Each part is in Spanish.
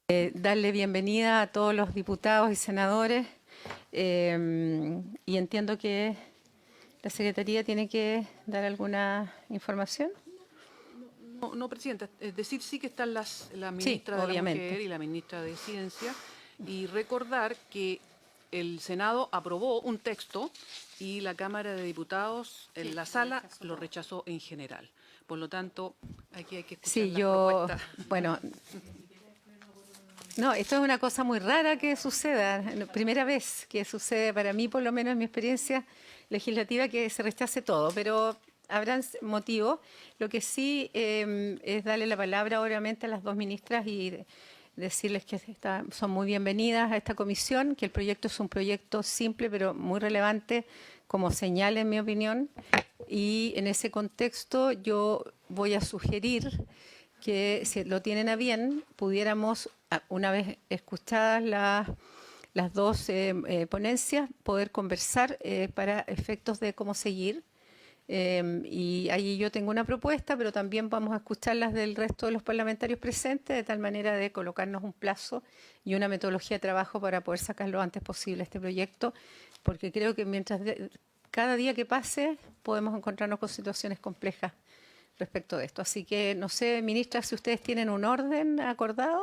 Darle bienvenida a todos los diputados y senadores y entiendo que la Secretaría tiene que dar alguna información. No, Presidenta, es decir, sí que están la Sí, ministra de la obviamente. Mujer y la ministra de Ciencia, y recordar que el Senado aprobó un texto y la Cámara de Diputados en la sala lo rechazó en general. Por lo tanto, aquí hay que escuchar Sí, las propuestas. bueno, no, esto es una cosa muy rara que suceda, primera vez que sucede para mí, por lo menos en mi experiencia legislativa, que se rechace todo, pero habrán motivos. Lo que sí es darle la palabra, obviamente, a las dos ministras y decirles que son muy bienvenidas a esta comisión, que el proyecto es un proyecto simple, pero muy relevante, como señal, en mi opinión, y en ese contexto yo voy a sugerir que, si lo tienen a bien, pudiéramos, una vez escuchadas las dos ponencias, poder conversar para efectos de cómo seguir. Y ahí yo tengo una propuesta, pero también vamos a escuchar las del resto de los parlamentarios presentes, de tal manera de colocarnos un plazo y una metodología de trabajo para poder sacar lo antes posible este proyecto, porque creo que cada día que pase podemos encontrarnos con situaciones complejas respecto de esto. Así que, no sé, ministra, si ustedes tienen un orden acordado.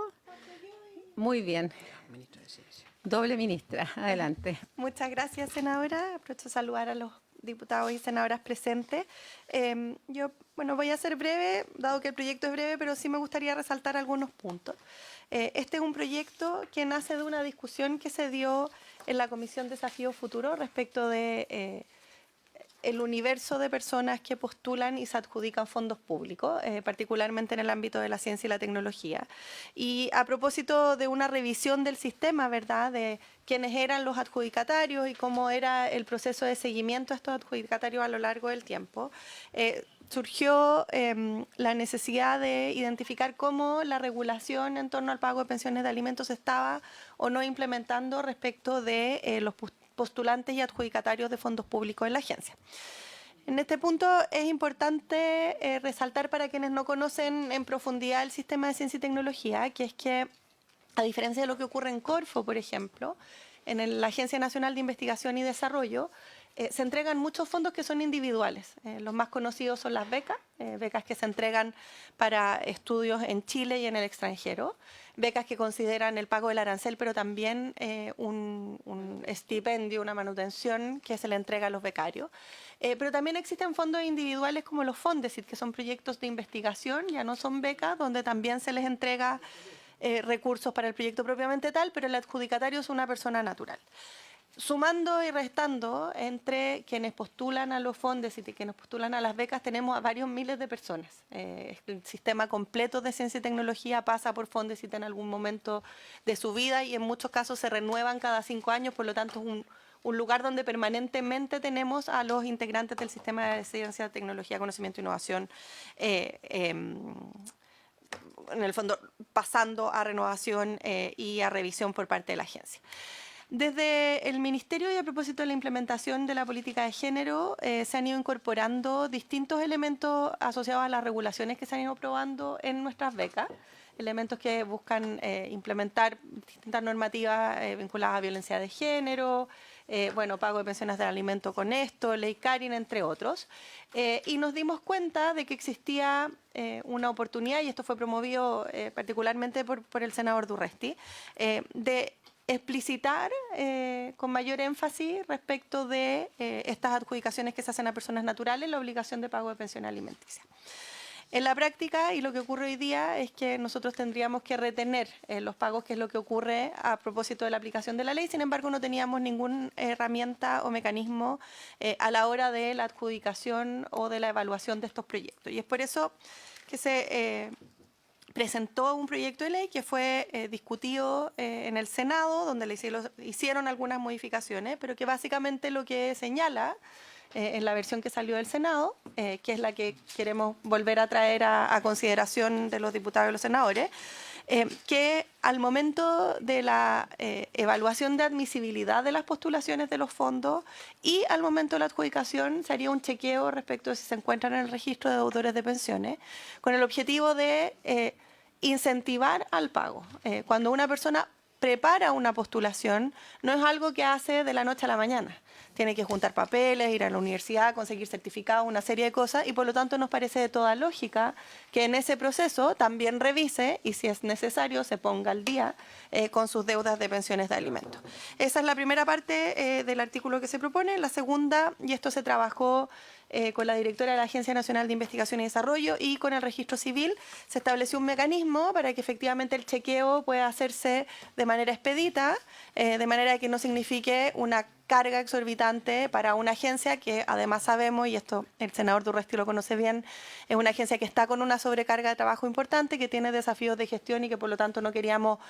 Muy bien. Ministra de Ciencia. Doble ministra, adelante. Muchas gracias, senadora. Aprovecho a saludar a los diputados y senadoras presentes. Yo voy a ser breve, dado que el proyecto es breve, pero sí me gustaría resaltar algunos puntos. Este es un proyecto que nace de una discusión que se dio en la Comisión Desafío Futuro respecto de el universo de personas que postulan y se adjudican fondos públicos, particularmente en el ámbito de la ciencia y la tecnología. Y a propósito de una revisión del sistema, ¿verdad?, de quiénes eran los adjudicatarios y cómo era el proceso de seguimiento a estos adjudicatarios a lo largo del tiempo, surgió la necesidad de identificar cómo la regulación en torno al pago de pensiones de alimentos estaba o no implementando respecto de los postulantes y adjudicatarios de fondos públicos en la agencia. En este punto es importante resaltar, para quienes no conocen en profundidad el sistema de ciencia y tecnología, que es que, a diferencia de lo que ocurre en Corfo, por ejemplo, en la Agencia Nacional de Investigación y Desarrollo, se entregan muchos fondos que son individuales. Los más conocidos son las becas, becas que se entregan para estudios en Chile y en el extranjero, becas que consideran el pago del arancel, pero también un estipendio, una manutención que se le entrega a los becarios. Pero también existen fondos individuales como los Fondesit, que son proyectos de investigación, ya no son becas, donde también se les entrega recursos para el proyecto propiamente tal, pero el adjudicatario es una persona natural. Sumando y restando entre quienes postulan a los fondos y quienes postulan a las becas, tenemos a varios miles de personas. El sistema completo de ciencia y tecnología pasa por Fondesit en algún momento de su vida y en muchos casos se renuevan cada 5 años, por lo tanto es un lugar donde permanentemente tenemos a los integrantes del sistema de ciencia, tecnología, conocimiento e innovación, en el fondo pasando a renovación y a revisión por parte de la agencia. Desde el Ministerio, y a propósito de la implementación de la política de género, se han ido incorporando distintos elementos asociados a las regulaciones que se han ido aprobando en nuestras becas, elementos que buscan implementar distintas normativas vinculadas a violencia de género, pago de pensiones de alimento con esto, ley Carin, entre otros. Y nos dimos cuenta de que existía una oportunidad, y esto fue promovido particularmente por el senador Durresti, de explicitar con mayor énfasis respecto de estas adjudicaciones que se hacen a personas naturales la obligación de pago de pensión alimenticia. En la práctica, y lo que ocurre hoy día, es que nosotros tendríamos que retener los pagos, que es lo que ocurre a propósito de la aplicación de la ley. Sin embargo, no teníamos ninguna herramienta o mecanismo a la hora de la adjudicación o de la evaluación de estos proyectos. Y es por eso que se presentó un proyecto de ley que fue discutido en el Senado, donde le hicieron algunas modificaciones, pero que básicamente lo que señala en la versión que salió del Senado, que es la que queremos volver a traer a consideración de los diputados y los senadores, que al momento de la evaluación de admisibilidad de las postulaciones de los fondos y al momento de la adjudicación se haría un chequeo respecto de si se encuentran en el registro de deudores de pensiones, con el objetivo de incentivar al pago. Cuando una persona prepara una postulación, no es algo que hace de la noche a la mañana. Tiene que juntar papeles, ir a la universidad, conseguir certificados, una serie de cosas, y por lo tanto nos parece de toda lógica que en ese proceso también revise y, si es necesario, se ponga al día con sus deudas de pensiones de alimentos. Esa es la primera parte del artículo que se propone. La segunda, y esto se trabajó con la directora de la Agencia Nacional de Investigación y Desarrollo y con el Registro Civil, se estableció un mecanismo para que efectivamente el chequeo pueda hacerse de manera expedita, de manera que no signifique una carga exorbitante para una agencia que, además sabemos, y esto el senador Durresti lo conoce bien, es una agencia que está con una sobrecarga de trabajo importante, que tiene desafíos de gestión y que por lo tanto no queríamos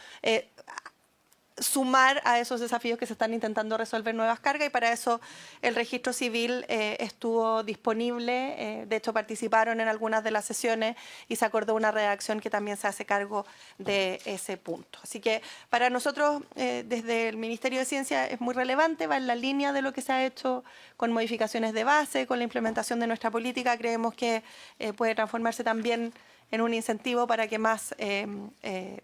sumar a esos desafíos que se están intentando resolver nuevas cargas, y para eso el registro civil estuvo disponible. De hecho, participaron en algunas de las sesiones y se acordó una redacción que también se hace cargo de ese punto. Así que para nosotros, desde el Ministerio de Ciencia, es muy relevante, va en la línea de lo que se ha hecho con modificaciones de base, con la implementación de nuestra política. Creemos que puede transformarse también en un incentivo para que más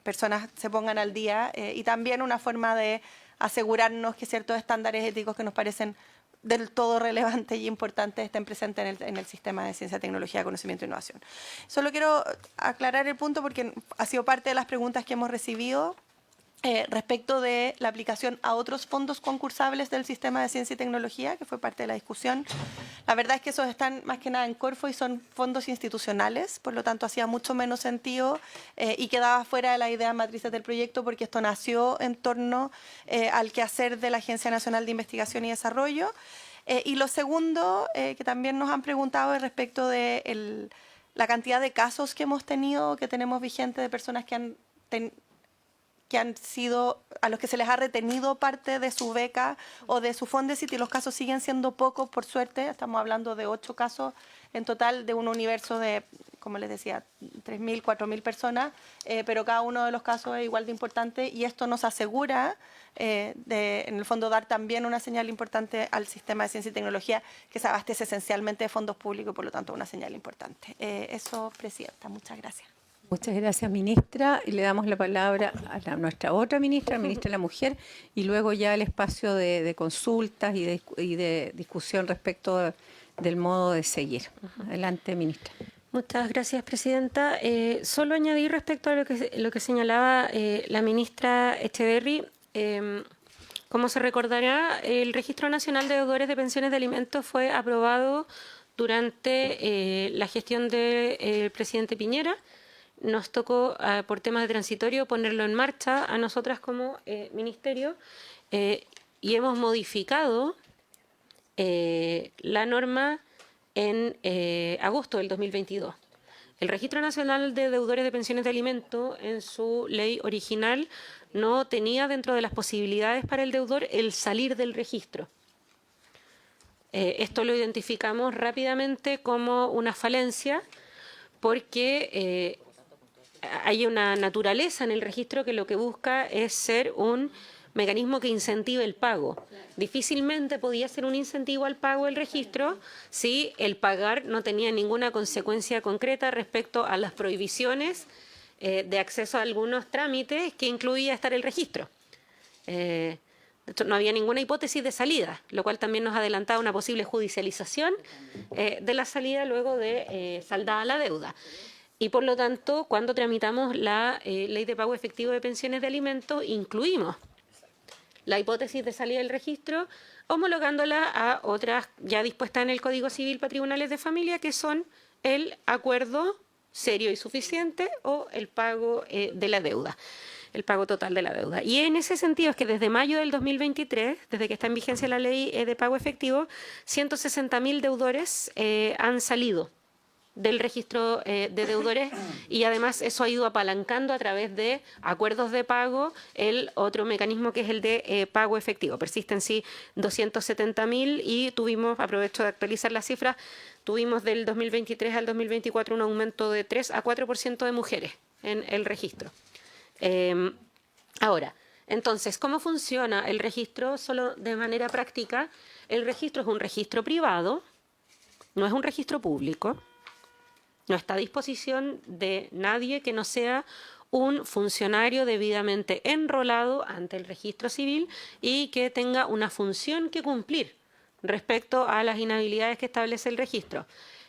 personas se pongan al día y también una forma de asegurarnos que ciertos estándares éticos que nos parecen del todo relevantes y importantes estén presentes en el sistema de ciencia, tecnología, conocimiento e innovación. Solo quiero aclarar el punto porque ha sido parte de las preguntas que hemos recibido respecto de la aplicación a otros fondos concursables del sistema de ciencia y tecnología, que fue parte de la discusión. La verdad es que esos están más que nada en Corfo y son fondos institucionales, por lo tanto hacía mucho menos sentido y quedaba fuera de las ideas matrices del proyecto, porque esto nació en torno al quehacer de la Agencia Nacional de Investigación y Desarrollo. Y lo segundo, que también nos han preguntado, es respecto de la cantidad de casos que hemos tenido, que tenemos vigentes, de personas que han sido, a los que se les ha retenido parte de su beca o de su Fondesit, y los casos siguen siendo pocos, por suerte. Estamos hablando de 8 casos en total de un universo de, como les decía, 3.000, 4.000 personas, pero cada uno de los casos es igual de importante, y esto nos asegura, en el fondo, dar también una señal importante al sistema de ciencia y tecnología, que se abastece esencialmente de fondos públicos, y por lo tanto una señal importante. Eso, Presidenta, muchas gracias. Muchas gracias, ministra. Y le damos la palabra a nuestra otra ministra, la ministra de la Mujer, y luego ya el espacio de consultas y de discusión respecto del modo de seguir. Adelante, ministra. Muchas gracias, Presidenta. Solo añadir respecto a lo que señalaba la ministra Echeverri. Como se recordará, el Registro Nacional de Deudores de Pensiones de Alimentos fue aprobado durante la gestión del presidente Piñera. Nos tocó, por temas de transitorio, ponerlo en marcha a nosotras como ministerio y hemos modificado la norma en agosto del 2022. El Registro Nacional de Deudores de Pensiones de Alimentos, en su ley original, no tenía dentro de las posibilidades para el deudor el salir del registro. Esto lo identificamos rápidamente como una falencia, porque hay una naturaleza en el registro que lo que busca es ser un mecanismo que incentive el pago. Difícilmente podía ser un incentivo al pago el registro si el pagar no tenía ninguna consecuencia concreta respecto a las prohibiciones de acceso a algunos trámites que incluía estar el registro. De hecho, no había ninguna hipótesis de salida, lo cual también nos adelantaba una posible judicialización de la salida luego de saldada la deuda. Y por lo tanto, cuando tramitamos la Ley de Pago Efectivo de Pensiones de Alimentos, incluimos la hipótesis de salida del registro, homologándola a otras ya dispuestas en el Código Civil para tribunales de familia, que son el acuerdo serio y suficiente o el pago de la deuda, el pago total de la deuda. Y en ese sentido es que desde mayo del 2023, desde que está en vigencia la Ley de Pago Efectivo, 160.000 deudores han salido del registro de deudores, y además eso ha ido apalancando a través de acuerdos de pago el otro mecanismo, que es el de pago efectivo. Persisten sí 270.000 y tuvimos, aprovecho de actualizar las cifras, tuvimos del 2023 al 2024 un aumento de 3 a 4% de mujeres en el registro. Ahora, entonces, ¿cómo funciona el registro? Solo de manera práctica, el registro es un registro privado, no es un registro público. No está a disposición de nadie que no sea un funcionario debidamente enrolado ante el registro civil y que tenga una función que cumplir respecto a las inhabilidades que establece el registro.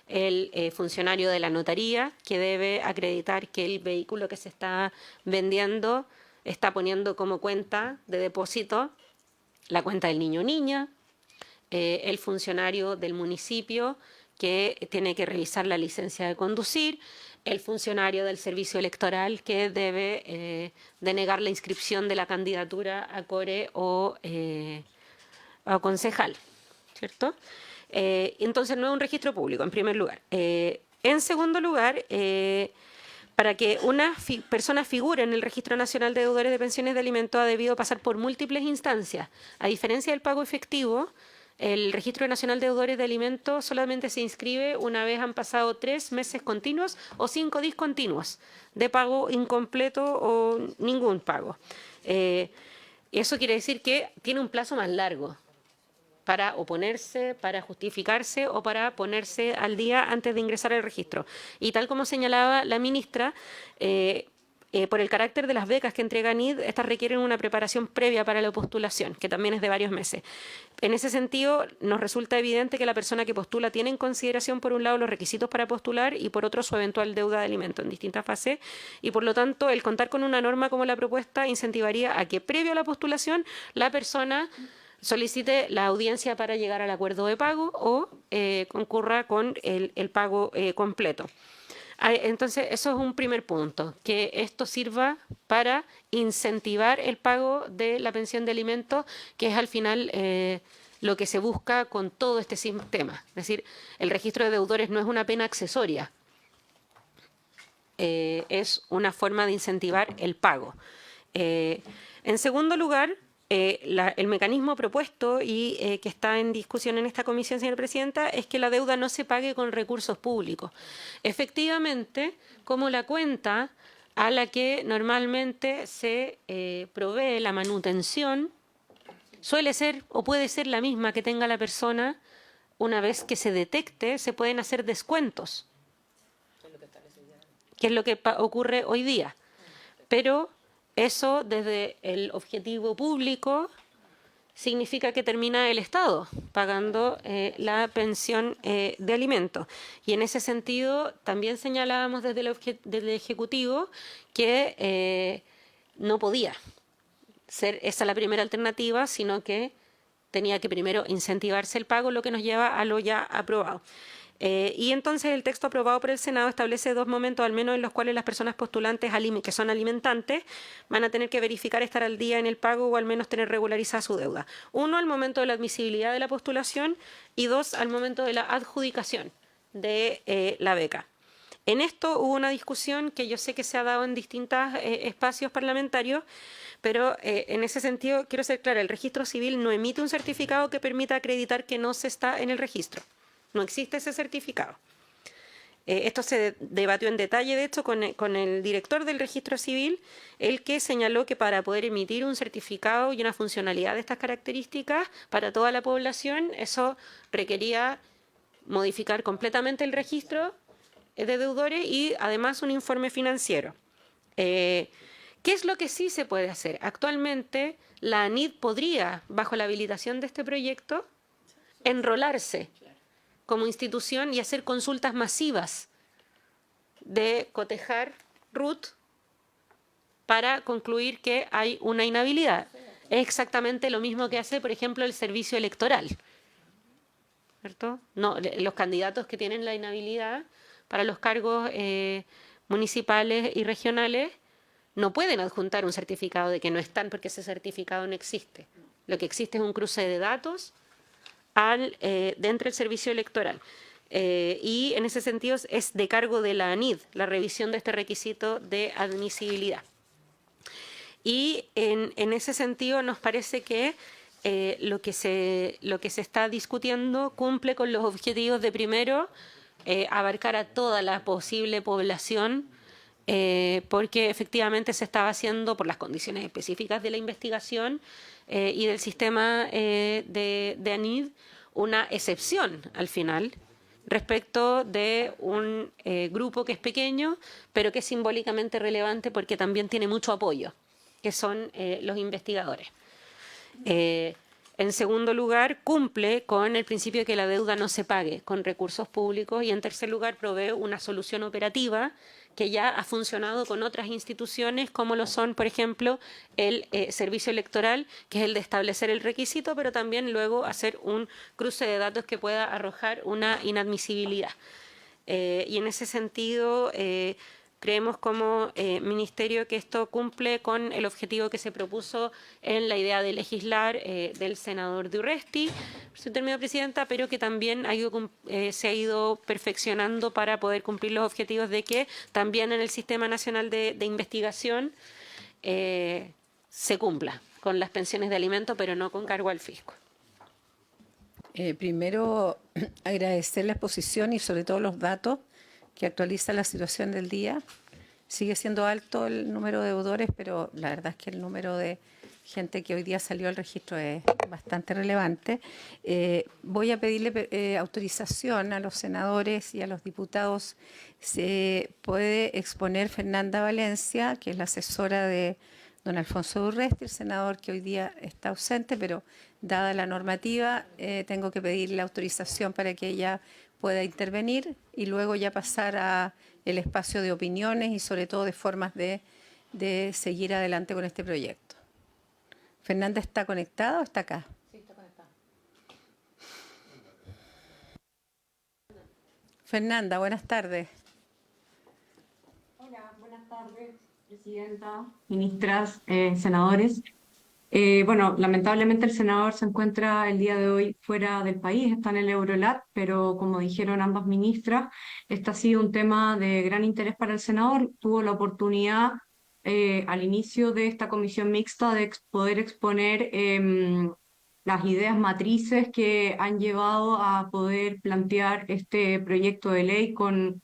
El funcionario de la notaría, que debe acreditar que el vehículo que se está vendiendo está poniendo como cuenta de depósito la cuenta del niño o niña. El funcionario del municipio, que tiene que revisar la licencia de conducir, el funcionario del servicio electoral, que debe denegar la inscripción de la candidatura a core o a concejal, ¿cierto? Entonces no es un registro público, en primer lugar. En segundo lugar, para que una persona figure en el Registro Nacional de Deudores de Pensiones de Alimentos ha debido pasar por múltiples instancias. A diferencia del pago efectivo, el Registro Nacional de Deudores de Alimentos solamente se inscribe una vez han pasado 3 meses continuos o 5 discontinuos de pago incompleto o ningún pago. Eso quiere decir que tiene un plazo más largo para oponerse, para justificarse o para ponerse al día antes de ingresar al registro. Y tal como señalaba la ministra, por el carácter de las becas que entrega ANID, estas requieren una preparación previa para la postulación, que también es de varios meses. En ese sentido, nos resulta evidente que la persona que postula tiene en consideración, por un lado, los requisitos para postular y, por otro, su eventual deuda de alimento en distintas fases. Y, por lo tanto, el contar con una norma como la propuesta incentivaría a que, previo a la postulación, la persona solicite la audiencia para llegar al acuerdo de pago o concurra con el pago completo. Entonces, eso es un primer punto, que esto sirva para incentivar el pago de la pensión de alimentos, que es al final lo que se busca con todo este sistema. Es decir, el registro de deudores no es una pena accesoria, es una forma de incentivar el pago. En segundo lugar, el mecanismo propuesto y que está en discusión en esta comisión, señora presidenta, es que la deuda no se pague con recursos públicos. Efectivamente, como la cuenta a la que normalmente se provee la manutención suele ser o puede ser la misma que tenga la persona, una vez que se detecte, se pueden hacer descuentos, que es lo que ocurre hoy día. Pero eso, desde el objetivo público, significa que termina el Estado pagando la pensión de alimentos. Y en ese sentido, también señalábamos desde el Ejecutivo que no podía ser esa la primera alternativa, sino que tenía que primero incentivarse el pago, lo que nos lleva a lo ya aprobado. Y entonces el texto aprobado por el Senado establece 2 momentos, al menos en los cuales las personas postulantes que son alimentantes van a tener que verificar estar al día en el pago o al menos tener regularizada su deuda. 1, al momento de la admisibilidad de la postulación y 2, al momento de la adjudicación de la beca. En esto hubo una discusión que yo sé que se ha dado en distintos espacios parlamentarios, pero en ese sentido quiero ser clara, el registro civil no emite un certificado que permita acreditar que no se está en el registro. No existe ese certificado. Esto se debatió en detalle, de hecho, con el director del registro civil, el que señaló que para poder emitir un certificado y una funcionalidad de estas características para toda la población, eso requería modificar completamente el registro de deudores y además un informe financiero. ¿Qué es lo que sí se puede hacer? Actualmente, la ANID podría, bajo la habilitación de este proyecto, enrolarse como institución y hacer consultas masivas de cotejar RUT para concluir que hay una inhabilidad. Es exactamente lo mismo que hace, por ejemplo, el servicio electoral, ¿cierto? No, los candidatos que tienen la inhabilidad para los cargos municipales y regionales no pueden adjuntar un certificado de que no están porque ese certificado no existe. Lo que existe es un cruce de datos dentro del servicio electoral. Y en ese sentido es de cargo de la ANID la revisión de este requisito de admisibilidad. Y en ese sentido nos parece que lo que se está discutiendo cumple con los objetivos de, primero, abarcar a toda la posible población, porque efectivamente se estaba haciendo por las condiciones específicas de la investigación y del sistema de ANID una excepción al final, respecto de un grupo que es pequeño, pero que es simbólicamente relevante porque también tiene mucho apoyo, que son los investigadores. En segundo lugar, cumple con el principio de que la deuda no se pague con recursos públicos y en tercer lugar, provee una solución operativa que ya ha funcionado con otras instituciones como lo son, por ejemplo, el servicio electoral, que es el de establecer el requisito, pero también luego hacer un cruce de datos que pueda arrojar una inadmisibilidad. Y en ese sentido, creemos como Ministerio que esto cumple con el objetivo que se propuso en la idea de legislar del senador Durresti, su término presidenta, pero que también se ha ido perfeccionando para poder cumplir los objetivos de que también en el Sistema Nacional de Investigación se cumpla con las pensiones de alimento, pero no con cargo al fisco. Primero, agradecer la exposición y sobre todo los datos que actualiza la situación del día. Sigue siendo alto el número de deudores, pero la verdad es que el número de gente que hoy día salió al registro es bastante relevante. Voy a pedirle autorización a los senadores y a los diputados. Se puede exponer Fernanda Valencia, que es la asesora de don Alfonso Durresti, el senador que hoy día está ausente, pero dada la normativa, tengo que pedirle autorización para que ella pueda intervenir y luego ya pasar a el espacio de opiniones y sobre todo de formas de seguir adelante con este proyecto. ¿Fernanda está conectada o está acá? Sí, está conectada. Fernanda, buenas tardes. Hola, buenas tardes, presidenta, ministras, senadores. Bueno, lamentablemente el senador se encuentra el día de hoy fuera del país, está en el Eurolat, pero como dijeron ambas ministras, este ha sido un tema de gran interés para el senador. Tuvo la oportunidad al inicio de esta comisión mixta de poder exponer las ideas matrices que han llevado a poder plantear este proyecto de ley con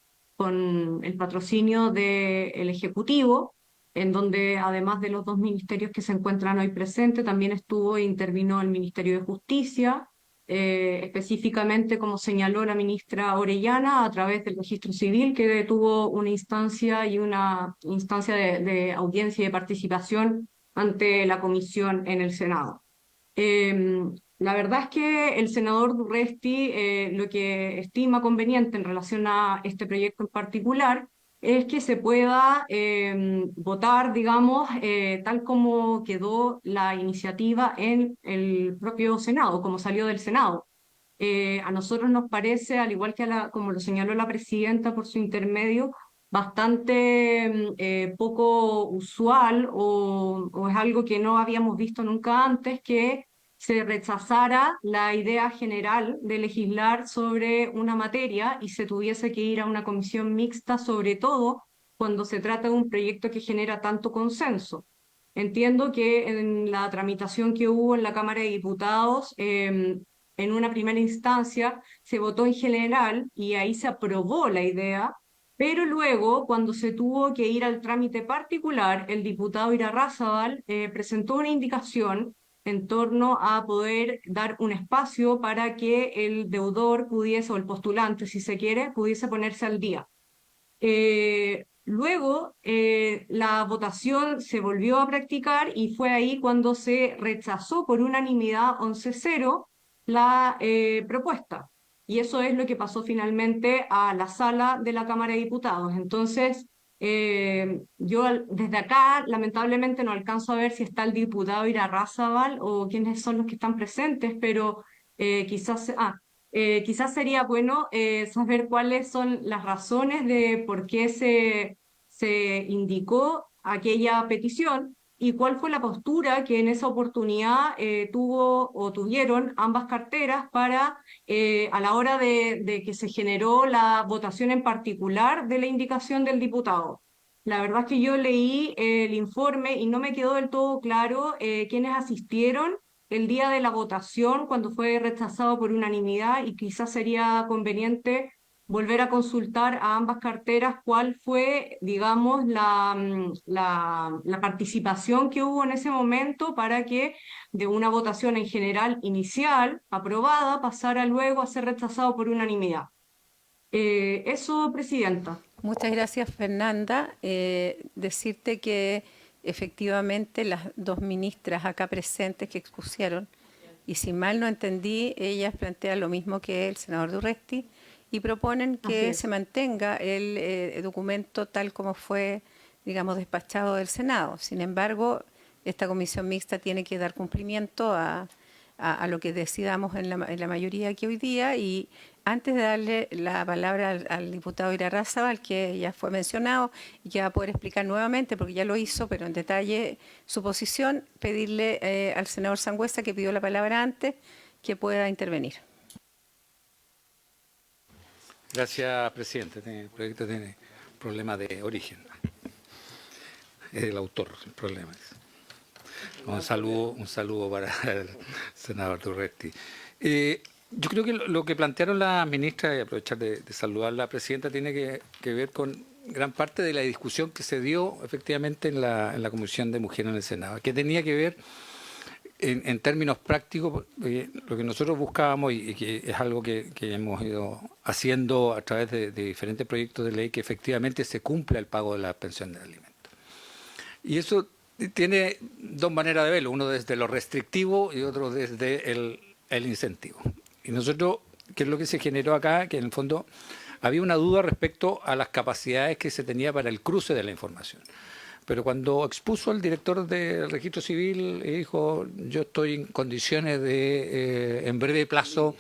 el patrocinio del Ejecutivo, en donde además de los dos ministerios que se encuentran hoy presentes, también estuvo e intervino el Ministerio de Justicia, específicamente, como señaló la ministra Orellana, a través del registro civil, que tuvo una instancia de audiencia y de participación ante la comisión en el Senado. La verdad es que el senador Durresti lo que estima conveniente en relación a este proyecto en particular es que se pueda votar, digamos, tal como quedó la iniciativa en el propio Senado, como salió del Senado. A nosotros nos parece, al igual que como lo señaló la presidenta por su intermedio, bastante poco usual o es algo que no habíamos visto nunca antes, que se rechazara la idea general de legislar sobre una materia y se tuviese que ir a una comisión mixta, sobre todo cuando se trata de un proyecto que genera tanto consenso. Entiendo que en la tramitación que hubo en la Cámara de Diputados, en una primera instancia se votó en general y ahí se aprobó la idea, pero luego, cuando se tuvo que ir al trámite particular, el diputado Irarrázaval presentó una indicación en torno a poder dar un espacio para que el deudor pudiese, o el postulante, si se quiere, pudiese ponerse al día. Luego, la votación se volvió a practicar y fue ahí cuando se rechazó por unanimidad 11-0 la propuesta. Y eso es lo que pasó finalmente a la sala de la Cámara de Diputados. Entonces, yo desde acá lamentablemente no alcanzo a ver si está el diputado Irarrázaval o quiénes son los que están presentes, pero quizás sería bueno saber cuáles son las razones de por qué se indicó aquella petición y cuál fue la postura que en esa oportunidad tuvo o tuvieron ambas carteras para a la hora de que se generó la votación en particular de la indicación del diputado. La verdad es que yo leí el informe y no me quedó del todo claro quiénes asistieron el día de la votación cuando fue rechazado por unanimidad y quizás sería conveniente volver a consultar a ambas carteras cuál fue, digamos, la participación que hubo en ese momento para que de una votación en general inicial, aprobada, pasara luego a ser rechazado por unanimidad. Eso, Presidenta. Muchas gracias, Fernanda. Decirte que efectivamente las dos ministras acá presentes que expusieron, y si mal no entendí, ellas plantean lo mismo que el senador Durresti y proponen Así que es. se mantenga el documento tal como fue, digamos, despachado del Senado. Sin embargo, esta comisión mixta tiene que dar cumplimiento a lo que decidamos en la mayoría aquí hoy día. Y antes de darle la palabra al diputado Irarrázaval, que ya fue mencionado y que va a poder explicar nuevamente, porque ya lo hizo, pero en detalle su posición, pedirle al senador Sangüesa, que pidió la palabra antes, que pueda intervenir. Gracias, presidente. El proyecto tiene problema de origen. Es el autor el problema. Un saludo para el senador Durresti. Yo creo que lo que plantearon las ministras, y aprovechar de saludar a la presidenta, tiene que ver con gran parte de la discusión que se dio efectivamente en la Comisión de Mujeres en el Senado, que tenía que ver en términos prácticos, lo que nosotros buscábamos y que es algo que hemos ido haciendo a través de diferentes proyectos de ley, que efectivamente se cumpla el pago de la pensión de alimentos. Y eso tiene dos maneras de verlo, uno desde lo restrictivo y otro desde el incentivo. Y nosotros, ¿qué es lo que se generó acá? Que en el fondo había una duda respecto a las capacidades que se tenía para el cruce de la información. Pero cuando expuso el director del registro civil y dijo, yo estoy en condiciones de en breve plazo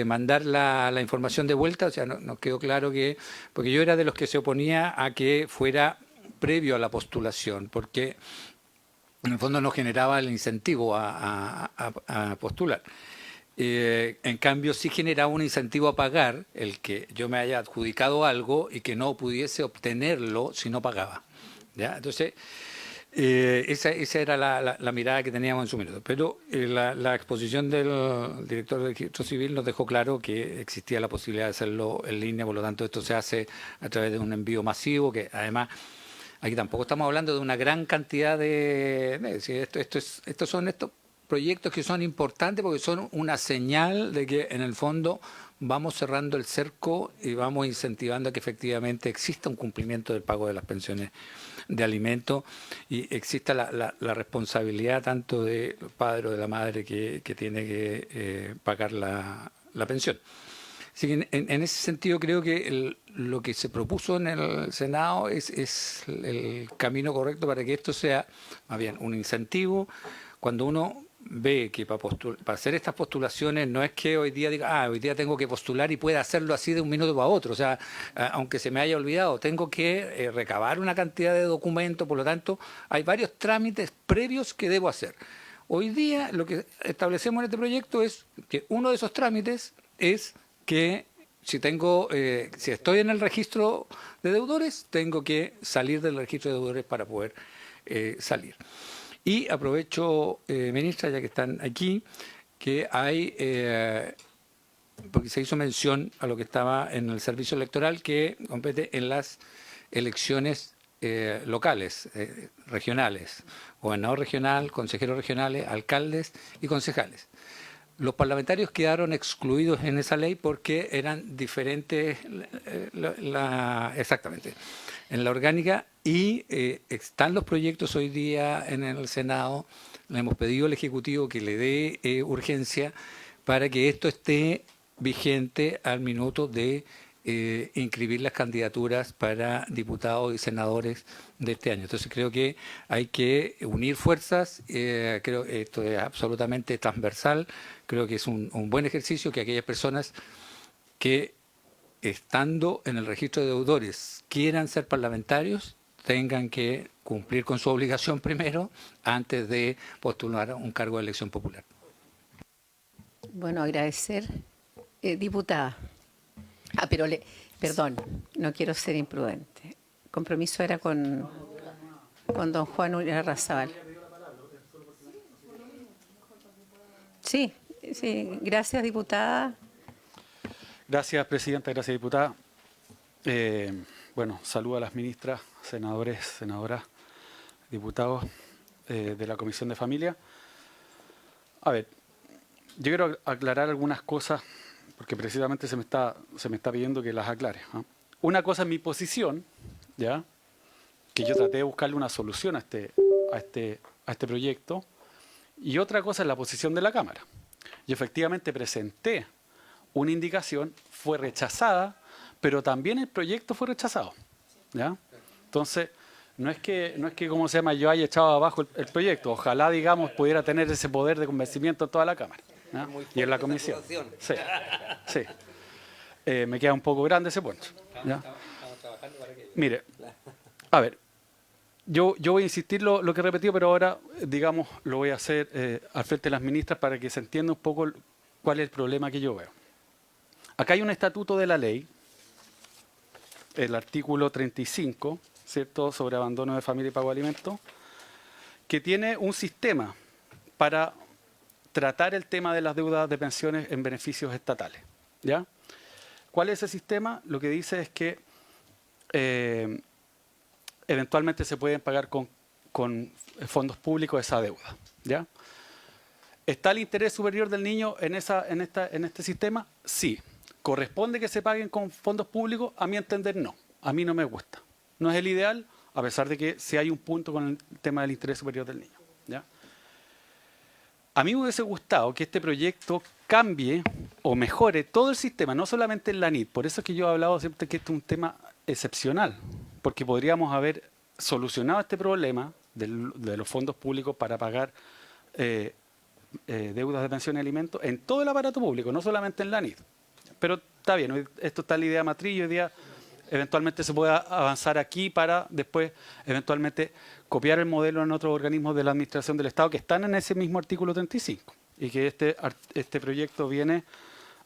mandar la información de vuelta, o sea, nos quedó claro que, porque yo era de los que se oponía a que fuera previo a la postulación, porque en el fondo no generaba el incentivo a postular. En cambio, sí generaba un incentivo a pagar el que yo me haya adjudicado algo y que no pudiese obtenerlo si no pagaba. ¿Ya? Entonces, esa era la mirada que teníamos en su minuto. Pero la exposición del director del registro civil nos dejó claro que existía la posibilidad de hacerlo en línea, por lo tanto esto se hace a través de un envío masivo, que además aquí tampoco estamos hablando de una gran cantidad estos son estos proyectos que son importantes porque son una señal de que en el fondo vamos cerrando el cerco y vamos incentivando a que efectivamente exista un cumplimiento del pago de las pensiones de alimentos y exista la responsabilidad tanto del padre o de la madre que tiene que pagar la pensión. Así que en ese sentido creo que lo que se propuso en el Senado es el camino correcto para que esto sea más bien un incentivo. Cuando uno ve que para hacer estas postulaciones no es que hoy día diga, hoy día tengo que postular y pueda hacerlo así de un minuto para otro. O sea, aunque se me haya olvidado, tengo que recabar una cantidad de documentos, por lo tanto, hay varios trámites previos que debo hacer. Hoy día lo que establecemos en este proyecto es que uno de esos trámites es que si estoy en el registro de deudores, tengo que salir del registro de deudores para poder salir. Y aprovecho, ministra, ya que están aquí, que hay, porque se hizo mención a lo que estaba en el servicio electoral que compete en las elecciones locales, regionales, gobernador regional, consejeros regionales, alcaldes y concejales. Los parlamentarios quedaron excluidos en esa ley porque eran diferentes, exactamente, en la orgánica, y están los proyectos hoy día en el Senado. Le hemos pedido al Ejecutivo que le dé urgencia para que esto esté vigente al minuto de inscribir las candidaturas para diputados y senadores de este año. Entonces creo que hay que unir fuerzas, creo que esto es absolutamente transversal, creo que es un buen ejercicio que aquellas personas que estando en el registro de deudores quieran ser parlamentarios tengan que cumplir con su obligación primero antes de postular a un cargo de elección popular. Bueno, agradecer. Diputada. Pero perdón, no quiero ser imprudente. El compromiso era con don Juan Irarrázaval. Sí, gracias, diputada. Gracias, presidenta. Gracias, diputada. Bueno, saludo a las ministras, senadores, senadoras, diputados de la Comisión de Familia. A ver, yo quiero aclarar algunas cosas porque precisamente se me está pidiendo que las aclare. ¿Ah? Una cosa es mi posición, ¿ya? Que yo traté de buscarle una solución a este proyecto, y otra cosa es la posición de la Cámara. Yo efectivamente presenté una indicación, fue rechazada, pero también el proyecto fue rechazado, ¿ya? Entonces, no es que ¿cómo se llama?, yo haya echado abajo el proyecto. Ojalá, digamos, pudiera tener ese poder de convencimiento en toda la Cámara, ¿ya? Y en la comisión. Sí, sí. Me queda un poco grande ese punto, ¿ya? Mire, a ver, yo voy a insistir lo que he repetido, pero ahora, digamos, lo voy a hacer al frente de las ministras para que se entienda un poco cuál es el problema que yo veo. Acá hay un estatuto de la ley, el artículo 35, ¿cierto?, sobre abandono de familia y pago de alimentos, que tiene un sistema para tratar el tema de las deudas de pensiones en beneficios estatales, ¿ya? ¿Cuál es ese sistema? Lo que dice es que eventualmente se pueden pagar con fondos públicos esa deuda, ¿ya? ¿Está el interés superior del niño en este sistema? Sí. ¿Corresponde que se paguen con fondos públicos? A mi entender, no. A mí no me gusta. No es el ideal, a pesar de que sí hay un punto con el tema del interés superior del niño, ¿ya? A mí me hubiese gustado que este proyecto cambie o mejore todo el sistema, no solamente en la NID. Por eso es que yo he hablado siempre que este es un tema excepcional, porque podríamos haber solucionado este problema de los fondos públicos para pagar deudas de pensión y alimentos en todo el aparato público, no solamente en la NID. Pero está bien, esto está en la idea matriz y hoy día eventualmente se pueda avanzar aquí para después eventualmente copiar el modelo en otros organismos de la Administración del Estado que están en ese mismo artículo 35 y que este proyecto viene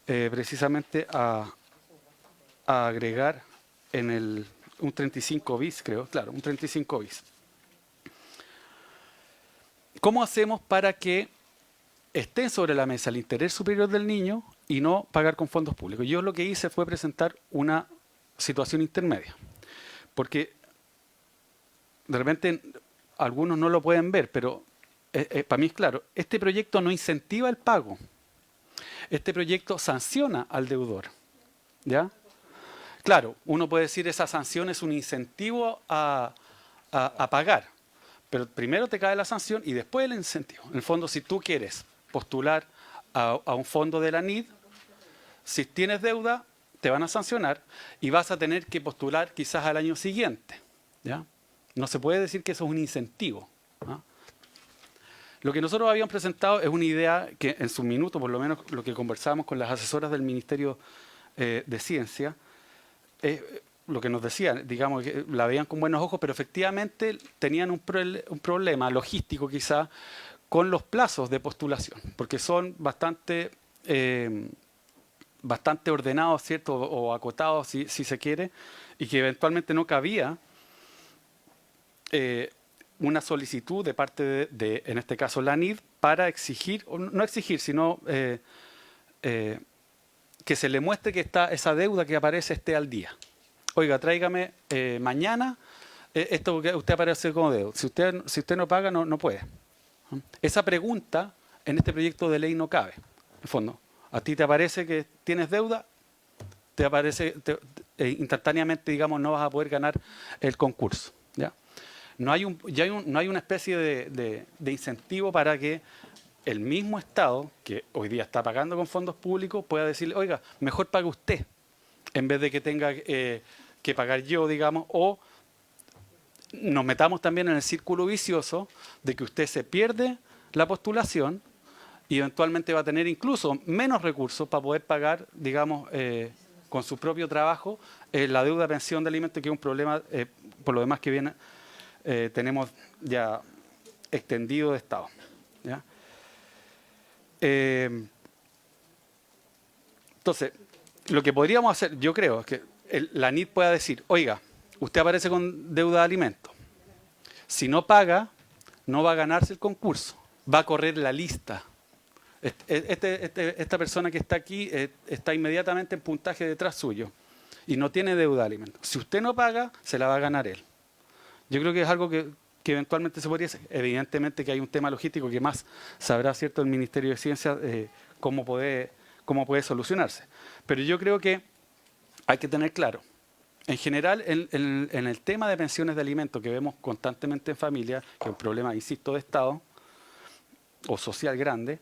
precisamente a agregar en un 35 bis, creo, claro, un 35 bis. ¿Cómo hacemos para que esté sobre la mesa el interés superior del niño y no pagar con fondos públicos? Yo lo que hice fue presentar una situación intermedia, porque de repente algunos no lo pueden ver, pero para mí es claro, este proyecto no incentiva el pago, este proyecto sanciona al deudor, ¿ya? Claro, uno puede decir esa sanción es un incentivo a pagar, pero primero te cae la sanción y después el incentivo. En el fondo, si tú quieres postular a un fondo de la NID, si tienes deuda, te van a sancionar y vas a tener que postular quizás al año siguiente, ¿ya? No se puede decir que eso es un incentivo, ¿no? Lo que nosotros habíamos presentado es una idea que en su minuto, por lo menos lo que conversábamos con las asesoras del Ministerio de Ciencia, lo que nos decían, digamos, que la veían con buenos ojos, pero efectivamente tenían un problema logístico quizá con los plazos de postulación, porque son bastante ordenados, ¿cierto? O acotados, si se quiere, y que eventualmente no cabía una solicitud de parte de, en este caso, la NID, para exigir, o no exigir, sino que se le muestre que esa deuda que aparece esté al día. Oiga, tráigame mañana esto que usted aparece como deuda. Si usted no paga, no puede. Esa pregunta en este proyecto de ley no cabe. En el fondo, a ti te aparece que tienes deuda, te aparece instantáneamente, digamos, no vas a poder ganar el concurso, ¿ya? No hay una especie de incentivo para que el mismo Estado, que hoy día está pagando con fondos públicos, pueda decirle, oiga, mejor pague usted, en vez de que tenga que pagar yo, digamos, o nos metamos también en el círculo vicioso de que usted se pierde la postulación y eventualmente va a tener incluso menos recursos para poder pagar, digamos, con su propio trabajo, la deuda de pensión de alimentos, que es un problema, por lo demás, que viene tenemos ya extendido de Estado, ¿ya? Entonces, lo que podríamos hacer, yo creo, es que la NID pueda decir, oiga, usted aparece con deuda de alimentos. Si no paga, no va a ganarse el concurso, va a correr la lista. Esta persona que está aquí está inmediatamente en puntaje detrás suyo y no tiene deuda de alimentos. Si usted no paga, se la va a ganar él. Yo creo que es algo que eventualmente se podría hacer. Evidentemente que hay un tema logístico que más sabrá, ¿cierto?, el Ministerio de Ciencia, cómo poder cómo puede solucionarse. Pero yo creo que hay que tener claro, en general, en el tema de pensiones de alimentos que vemos constantemente en familias, que es un problema, insisto, de Estado o social grande,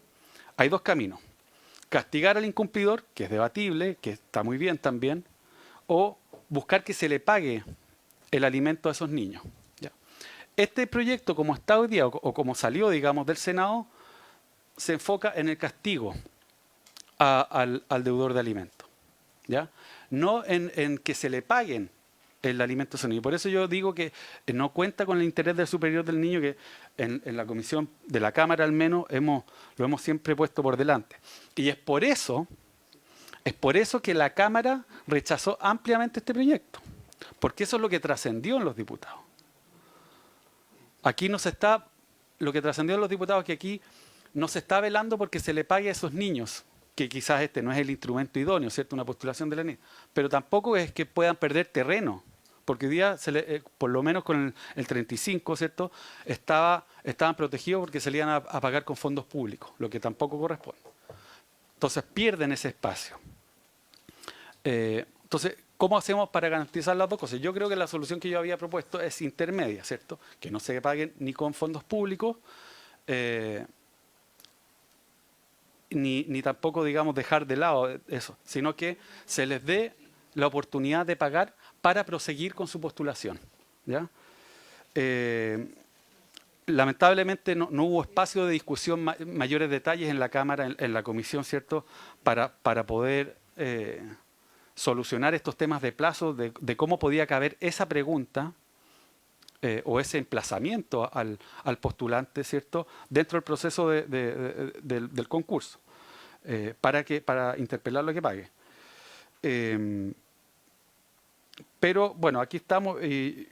hay dos caminos. Castigar al incumplidor, que es debatible, que está muy bien también, o buscar que se le pague el alimento a esos niños. ¿Ya? Este proyecto, como está hoy día, o como salió, digamos, del Senado, se enfoca en el castigo al deudor de alimentos, ¿ya? No en que se le paguen el alimento a ese niño. Por eso yo digo que no cuenta con el interés del superior del niño, que en la comisión de la Cámara al menos lo hemos siempre puesto por delante. Y es por eso que la Cámara rechazó ampliamente este proyecto, porque eso es lo que trascendió en los diputados. Aquí lo que trascendió en los diputados es que aquí no se está velando porque se le pague a esos niños, que quizás este no es el instrumento idóneo, ¿cierto? Una postulación de la niña, pero tampoco es que puedan perder terreno, porque hoy día, por lo menos con el 35, ¿cierto? Estaban protegidos porque se le iban a pagar con fondos públicos, lo que tampoco corresponde. Entonces pierden ese espacio. Entonces, ¿cómo hacemos para garantizar las dos cosas? Yo creo que la solución que yo había propuesto es intermedia, ¿cierto? Que no se paguen ni con fondos públicos, ni tampoco, digamos, dejar de lado eso, sino que se les dé la oportunidad de pagar para proseguir con su postulación, ¿ya? Lamentablemente no hubo espacio de discusión, mayores detalles en la Cámara, en la comisión, ¿cierto?, para poder solucionar estos temas de plazo, de cómo podía caber esa pregunta o ese emplazamiento al postulante, ¿cierto?, dentro del proceso del concurso, para interpelarlo a que pague. Pero bueno, aquí estamos y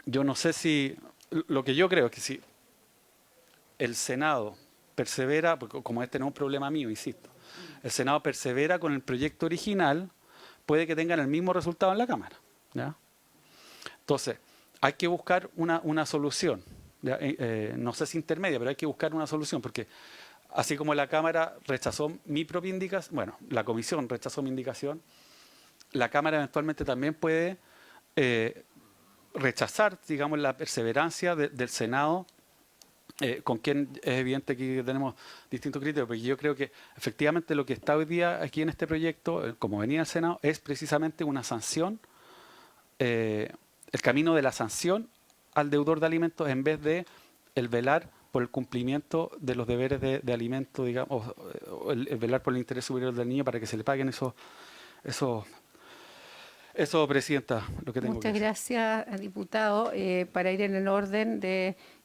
yo no sé si, lo que yo creo es que si el Senado persevera, porque como este no es un problema mío, insisto, el Senado persevera con el proyecto original, puede que tengan el mismo resultado en la Cámara, ¿ya? Entonces, hay que buscar una solución, ¿ya? No sé si intermedia, pero hay que buscar una solución, porque así como la Cámara rechazó mi propia indicación, bueno, la Comisión rechazó mi indicación, la Cámara eventualmente también puede rechazar, digamos, la perseverancia del Senado, con quien es evidente que tenemos distintos criterios, porque yo creo que efectivamente lo que está hoy día aquí en este proyecto, como venía el Senado, es precisamente una sanción, el camino de la sanción al deudor de alimentos en vez de el velar por el cumplimiento de los deberes de alimento, digamos, o el velar por el interés superior del niño para que se le paguen eso, Presidenta, lo que tengo Muchas que decir. gracias, diputado. Para ir en el orden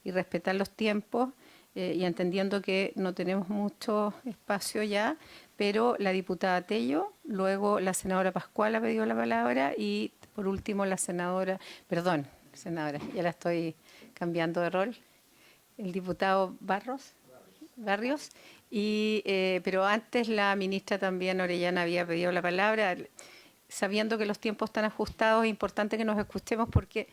y respetar los tiempos, y entendiendo que no tenemos mucho espacio ya, pero la diputada Tello, luego la senadora Pascual ha pedido la palabra y por último la senadora, ya la estoy cambiando de rol, el diputado Barrios, pero antes la ministra también Orellana había pedido la palabra. Sabiendo que los tiempos están ajustados, es importante que nos escuchemos porque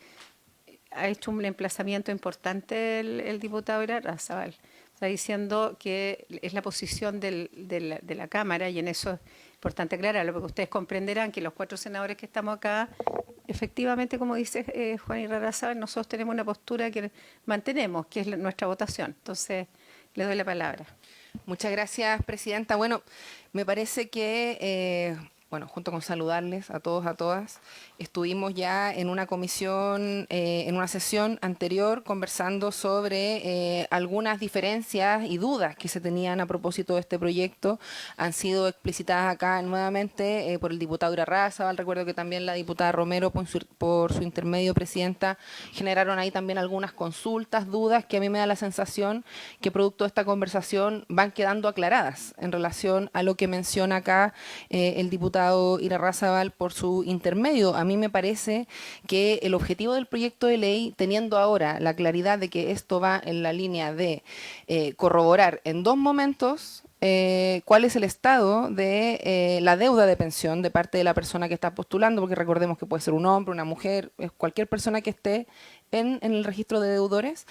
ha hecho un emplazamiento importante el diputado Irarrázaval. Está diciendo que es la posición de la Cámara y en eso es importante aclararlo, porque ustedes comprenderán que los 4 senadores que estamos acá, efectivamente, como dice Juan Irarrázaval, nosotros tenemos una postura que mantenemos, que es nuestra votación. Entonces, le doy la palabra. Muchas gracias, Presidenta. Bueno, me parece que... junto con saludarles a todos, a todas, estuvimos ya en una comisión, en una sesión anterior, conversando sobre algunas diferencias y dudas que se tenían a propósito de este proyecto. Han sido explicitadas acá nuevamente por el diputado Irarrázaval. Recuerdo que también la diputada Romero, por su intermedio, Presidenta, generaron ahí también algunas consultas, dudas, que a mí me da la sensación que producto de esta conversación van quedando aclaradas en relación a lo que menciona acá el diputado Irarrázaval por su intermedio. A mí me parece que el objetivo del proyecto de ley, teniendo ahora la claridad de que esto va en la línea de corroborar en 2 momentos cuál es el estado de la deuda de pensión de parte de la persona que está postulando, porque recordemos que puede ser un hombre, una mujer, cualquier persona que esté en el registro de deudores,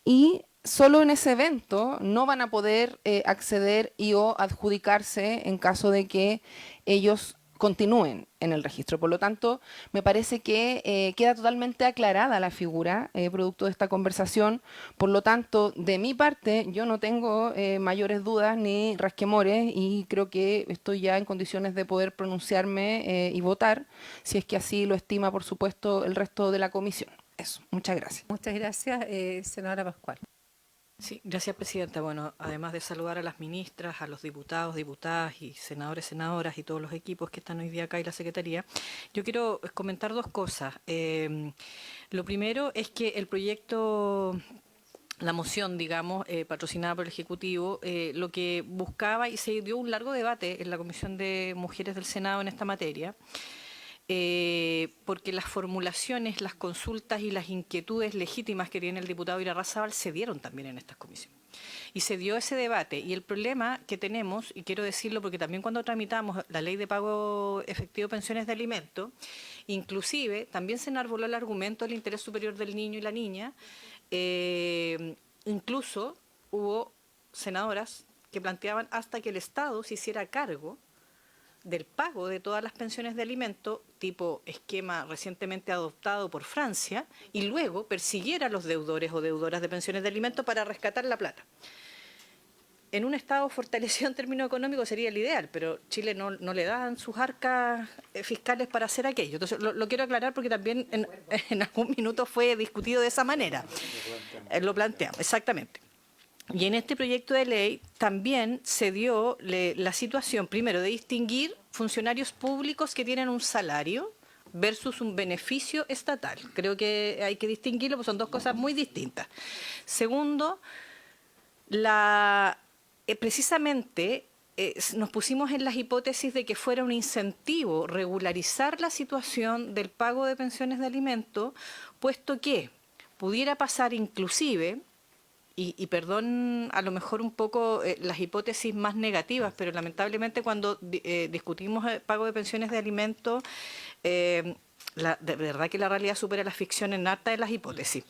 y solo en ese evento no van a poder acceder y o adjudicarse en caso de que ellos continúen en el registro. Por lo tanto, me parece que queda totalmente aclarada la figura producto de esta conversación. Por lo tanto, de mi parte, yo no tengo mayores dudas ni rasquemores y creo que estoy ya en condiciones de poder pronunciarme y votar, si es que así lo estima, por supuesto, el resto de la comisión. Eso, muchas gracias. Muchas gracias, senadora Pascual. Sí, gracias, presidenta. Bueno, además de saludar a las ministras, a los diputados, diputadas y senadores, senadoras y todos los equipos que están hoy día acá y la Secretaría, yo quiero comentar dos cosas. Lo primero es que el proyecto, la moción, digamos, patrocinada por el Ejecutivo, lo que buscaba, y se dio un largo debate en la Comisión de Mujeres del Senado en esta materia, porque las formulaciones, las consultas y las inquietudes legítimas que tiene el diputado Irarrázaval se dieron también en estas comisiones. Y se dio ese debate. Y el problema que tenemos, y quiero decirlo porque también cuando tramitamos la ley de pago efectivo de pensiones de alimentos, inclusive también se enarboló el argumento del interés superior del niño y la niña. Incluso hubo senadoras que planteaban hasta que el Estado se hiciera cargo del pago de todas las pensiones de alimento, tipo esquema recientemente adoptado por Francia, y luego persiguiera a los deudores o deudoras de pensiones de alimento para rescatar la plata. En un Estado fortalecido en términos económicos sería el ideal, pero Chile no le dan sus arcas fiscales para hacer aquello. Entonces, lo quiero aclarar porque también en algún minuto fue discutido de esa manera. Lo planteamos, exactamente. Y en este proyecto de ley también se dio la situación, primero, de distinguir funcionarios públicos que tienen un salario versus un beneficio estatal. Creo que hay que distinguirlo porque son dos cosas muy distintas. Segundo, precisamente nos pusimos en las hipótesis de que fuera un incentivo regularizar la situación del pago de pensiones de alimentos, puesto que pudiera pasar inclusive... Y perdón, a lo mejor un poco las hipótesis más negativas, pero lamentablemente cuando discutimos el pago de pensiones de alimentos, de verdad que la realidad supera la ficción en harta de las hipótesis.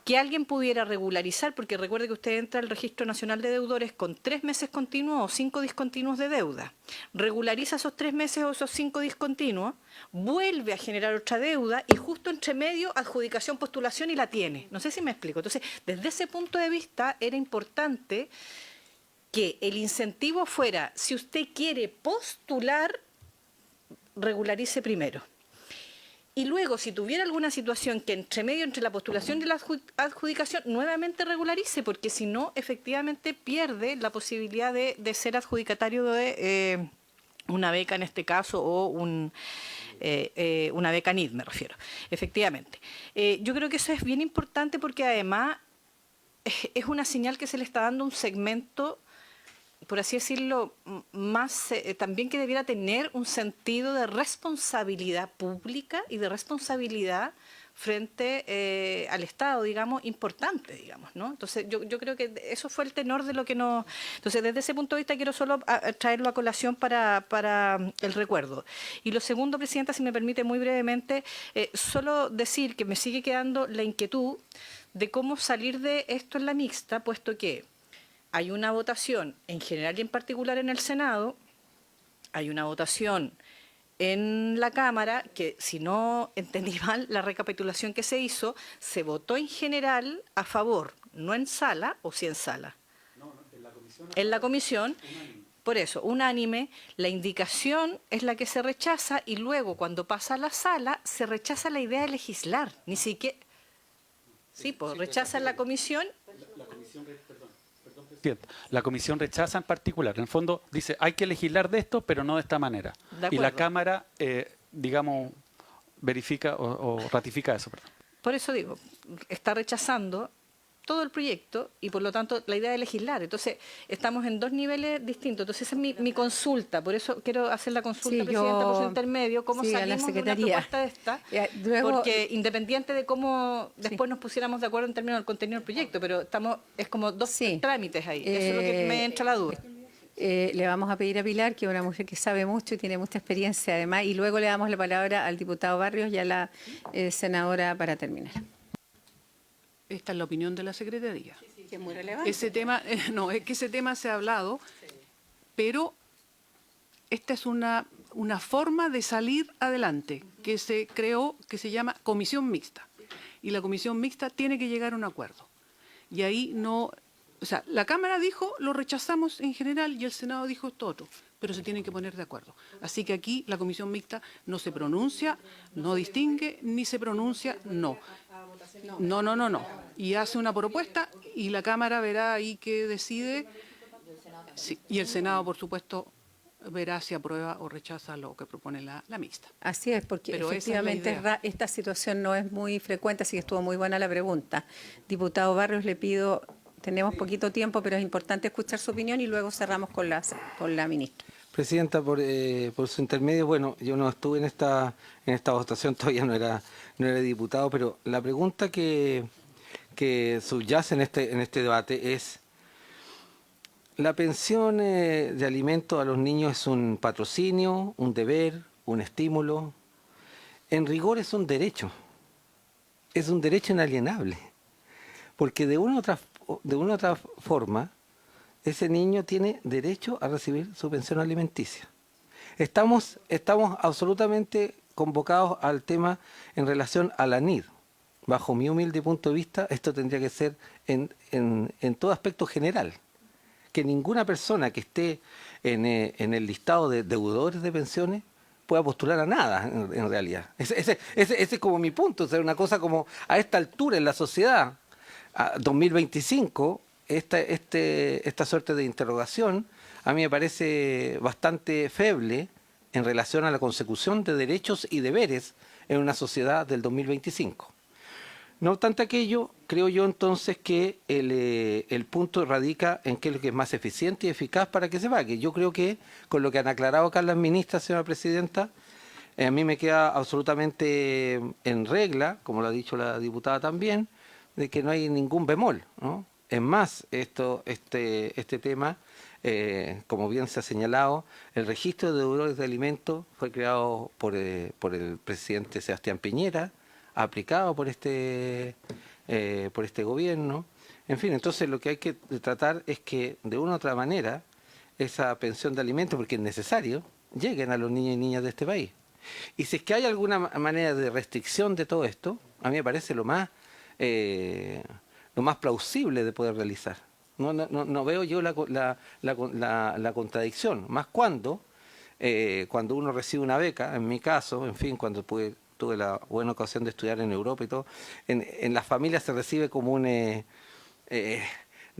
Que alguien pudiera regularizar, porque recuerde que usted entra al Registro Nacional de Deudores con 3 meses continuos o 5 discontinuos de deuda. Regulariza esos 3 meses o esos 5 discontinuos, vuelve a generar otra deuda y justo entre medio adjudicación, postulación y la tiene. No sé si me explico. Entonces, desde ese punto de vista era importante que el incentivo fuera, si usted quiere postular, regularice primero. Y luego, si tuviera alguna situación que entre medio, entre la postulación y la adjudicación, nuevamente regularice, porque si no, efectivamente pierde la posibilidad de ser adjudicatario de una beca en este caso o una beca NID, me refiero, efectivamente. Yo creo que eso es bien importante porque además es una señal que se le está dando a un segmento, por así decirlo, más también que debiera tener un sentido de responsabilidad pública y de responsabilidad frente al Estado, digamos, importante, digamos, ¿no? Entonces, yo creo que eso fue el tenor de lo que nos... Entonces, desde ese punto de vista quiero solo traerlo a colación para el recuerdo. Y lo segundo, Presidenta, si me permite muy brevemente, solo decir que me sigue quedando la inquietud de cómo salir de esto en la mixta, puesto que hay una votación en general y en particular en el Senado, hay una votación en la Cámara que, si no entendí mal la recapitulación que se hizo, se votó en general a favor, no en sala, o sí en sala. No, en la comisión. En la comisión, por eso, unánime, la indicación es la que se rechaza y luego cuando pasa a la sala se rechaza la idea de legislar, ni siquiera... Sí, pues rechaza en la comisión... La comisión rechaza en particular. En el fondo dice, hay que legislar de esto, pero no de esta manera. Y la Cámara, digamos, verifica o ratifica eso. Perdón. Por eso digo, está rechazando todo el proyecto y por lo tanto la idea de legislar. Entonces, estamos en dos niveles distintos. Entonces, esa es mi consulta. Por eso quiero hacer la consulta, sí, Presidenta, por su intermedio. ¿Cómo sí, salimos de una propuesta de esta? Luego, porque independiente de cómo después nos pusiéramos de acuerdo en términos del contenido del proyecto, pero es como dos trámites ahí. Eso es lo que me entra la duda. Le vamos a pedir a Pilar, que es una mujer que sabe mucho y tiene mucha experiencia además, y luego le damos la palabra al diputado Barrios y a la senadora para terminar. Esta es la opinión de la Secretaría. Que es muy relevante. Ese tema, no, es que ese tema se ha hablado, pero esta es una forma de salir adelante que se creó, que se llama comisión mixta. Y la comisión mixta tiene que llegar a un acuerdo. Y ahí no, o sea, la Cámara dijo, lo rechazamos en general, y el Senado dijo esto otro, pero se tienen que poner de acuerdo. Así que aquí la comisión mixta no se pronuncia, no distingue, ni se pronuncia no. No. Y hace una propuesta y la Cámara verá ahí qué decide. Sí, y el Senado, por supuesto, verá si aprueba o rechaza lo que propone la mixta. Así es, porque Pero esa es la efectivamente idea. esta situación no es muy frecuente, así que estuvo muy buena la pregunta. Diputado Barrios, le pido, tenemos poquito tiempo, pero es importante escuchar su opinión y luego cerramos con la ministra. Presidenta, por su intermedio, bueno, yo no estuve en esta votación, todavía no era diputado, pero la pregunta que subyace en este debate es: ¿la pensión de alimentos a los niños es un patrocinio, un deber, un estímulo? En rigor es un derecho inalienable, porque de una u otra forma ese niño tiene derecho a recibir su pensión alimenticia. Estamos absolutamente convocados al tema en relación a la NID. Bajo mi humilde punto de vista, esto tendría que ser en todo aspecto general. Que ninguna persona que esté en el listado de deudores de pensiones pueda postular a nada, en realidad. Ese es como mi punto. O sea, una cosa como a esta altura en la sociedad, a 2025, esta suerte de interrogación a mí me parece bastante feble en relación a la consecución de derechos y deberes en una sociedad del 2025. No obstante aquello, creo yo entonces que el punto radica en qué es lo que es más eficiente y eficaz para que se pague. Yo creo que con lo que han aclarado acá las ministras, señora presidenta, a mí me queda absolutamente en regla, como lo ha dicho la diputada también, de que no hay ningún bemol, ¿no? Es más, este tema, como bien se ha señalado, el registro de deudores de alimentos fue creado por el presidente Sebastián Piñera, aplicado por este gobierno. En fin, entonces lo que hay que tratar es que de una u otra manera esa pensión de alimentos, porque es necesario, lleguen a los niños y niñas de este país. Y si es que hay alguna manera de restricción de todo esto, a mí me parece lo más plausible de poder realizar. No veo yo la contradicción, más cuando uno recibe una beca, en mi caso, en fin, cuando tuve la buena ocasión de estudiar en Europa y todo, en las familias se recibe como no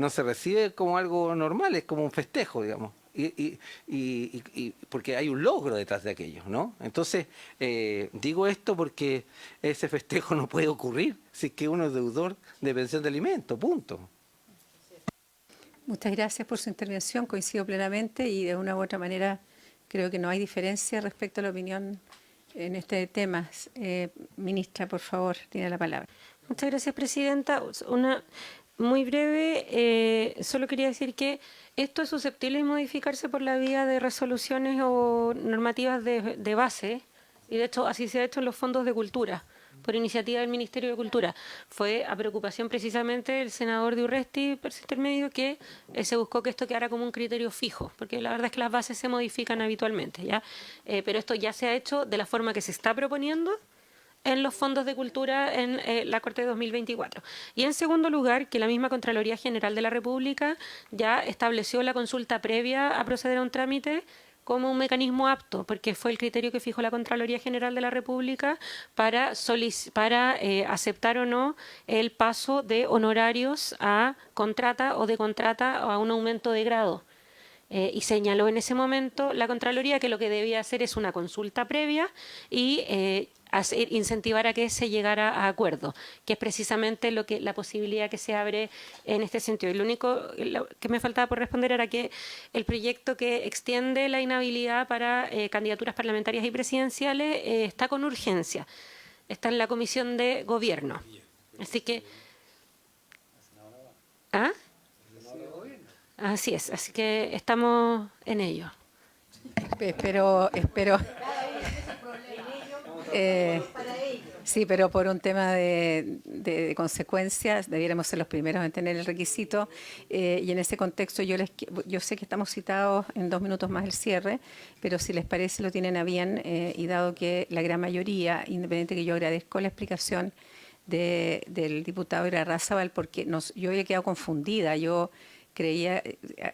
se recibe como algo normal, es como un festejo, digamos. Y porque hay un logro detrás de aquello, ¿no? Entonces, digo esto porque ese festejo no puede ocurrir si es que uno es deudor de pensión de alimentos, punto. Muchas gracias por su intervención, coincido plenamente y de una u otra manera creo que no hay diferencia respecto a la opinión en este tema. Ministra, por favor, tiene la palabra. Muchas gracias, presidenta. Una muy breve, solo quería decir que esto es susceptible de modificarse por la vía de resoluciones o normativas de base, y de hecho así se ha hecho en los fondos de cultura, por iniciativa del Ministerio de Cultura. Fue a preocupación precisamente del senador de Urresti, por su intermedio, que se buscó que esto quedara como un criterio fijo, porque la verdad es que las bases se modifican habitualmente, ¿ya? Pero esto ya se ha hecho de la forma que se está proponiendo en los fondos de cultura en la Corte de 2024. Y en segundo lugar, que la misma Contraloría General de la República ya estableció la consulta previa a proceder a un trámite como un mecanismo apto, porque fue el criterio que fijó la Contraloría General de la República para aceptar o no el paso de honorarios a contrata o de contrata a un aumento de grado. Y señaló en ese momento la Contraloría que lo que debía hacer es una consulta previa y incentivar a que se llegara a acuerdo, que es precisamente la posibilidad que se abre en este sentido. Y lo único que me faltaba por responder era que el proyecto que extiende la inhabilidad para candidaturas parlamentarias y presidenciales está con urgencia, está en la Comisión de Gobierno. Así que... ¿Ah? Así es, así que estamos en ello. Espero Sí, pero por un tema de consecuencias debiéramos ser los primeros en tener el requisito y en ese contexto yo sé que estamos citados en 2 minutos más el cierre, pero si les parece lo tienen a bien y dado que la gran mayoría, independiente que yo agradezco la explicación del diputado Irarrázaval porque yo había quedado confundida, yo creía,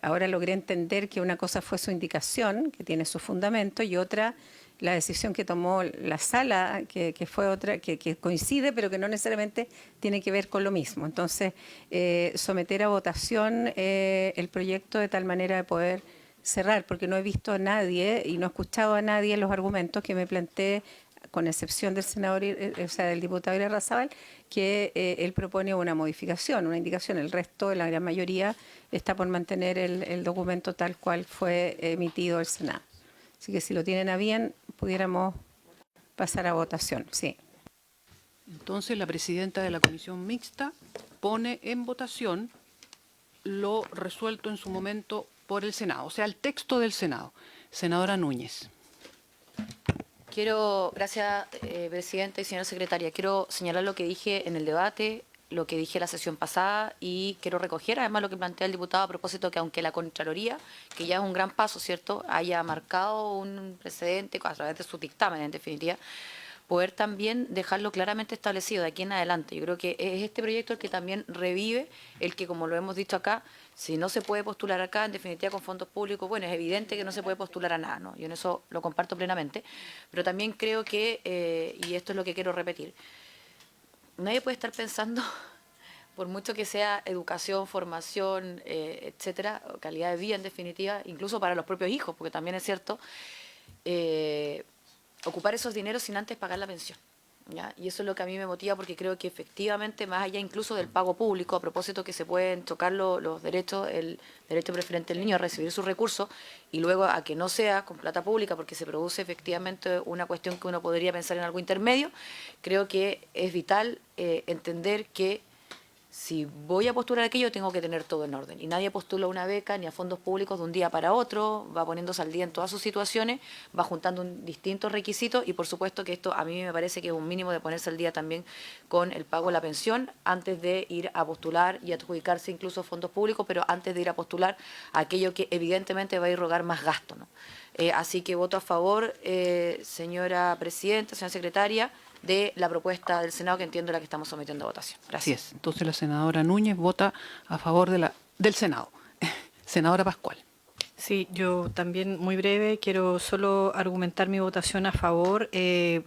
ahora logré entender que una cosa fue su indicación, que tiene su fundamento, y otra la decisión que tomó la sala, que fue otra, que coincide, pero que no necesariamente tiene que ver con lo mismo. Entonces, someter a votación el proyecto de tal manera de poder cerrar, porque no he visto a nadie y no he escuchado a nadie los argumentos que me planteé, con excepción del senador, o sea, del diputado Irarrázaval, que él propone una modificación, una indicación. El resto, la gran mayoría, está por mantener el documento tal cual fue emitido el Senado. Así que si lo tienen a bien, pudiéramos pasar a votación. Sí. Entonces, la presidenta de la comisión mixta pone en votación lo resuelto en su momento por el Senado, o sea, el texto del Senado. Senadora Núñez. Gracias, presidenta y señora secretaria, quiero señalar lo que dije en el debate, lo que dije la sesión pasada y quiero recoger además lo que plantea el diputado a propósito que aunque la Contraloría, que ya es un gran paso, ¿cierto?, haya marcado un precedente a través de su dictamen, en definitiva, poder también dejarlo claramente establecido de aquí en adelante. Yo creo que es este proyecto el que también revive, el que, como lo hemos dicho acá, si no se puede postular acá, en definitiva con fondos públicos, bueno, es evidente que no se puede postular a nada, ¿no? Yo en eso lo comparto plenamente, pero también creo que, y esto es lo que quiero repetir, nadie puede estar pensando, por mucho que sea educación, formación, etcétera, calidad de vida en definitiva, incluso para los propios hijos, porque también es cierto, ocupar esos dineros sin antes pagar la pensión, ¿ya? Y eso es lo que a mí me motiva porque creo que efectivamente, más allá incluso del pago público, a propósito que se pueden tocar los derechos, el derecho preferente del niño a recibir sus recursos y luego a que no sea con plata pública porque se produce efectivamente una cuestión que uno podría pensar en algo intermedio, creo que es vital entender que si voy a postular aquello, tengo que tener todo en orden. Y nadie postula una beca ni a fondos públicos de un día para otro, va poniéndose al día en todas sus situaciones, va juntando distintos requisitos y por supuesto que esto a mí me parece que es un mínimo de ponerse al día también con el pago de la pensión antes de ir a postular y adjudicarse incluso fondos públicos, pero antes de ir a postular aquello que evidentemente va a irrogar más gasto, ¿no? Así que voto a favor, señora presidenta, señora secretaria, de la propuesta del Senado, que entiendo la que estamos sometiendo a votación. Gracias. Así es. Entonces la senadora Núñez vota a favor del Senado. Senadora Pascual. Sí, yo también muy breve quiero solo argumentar mi votación a favor.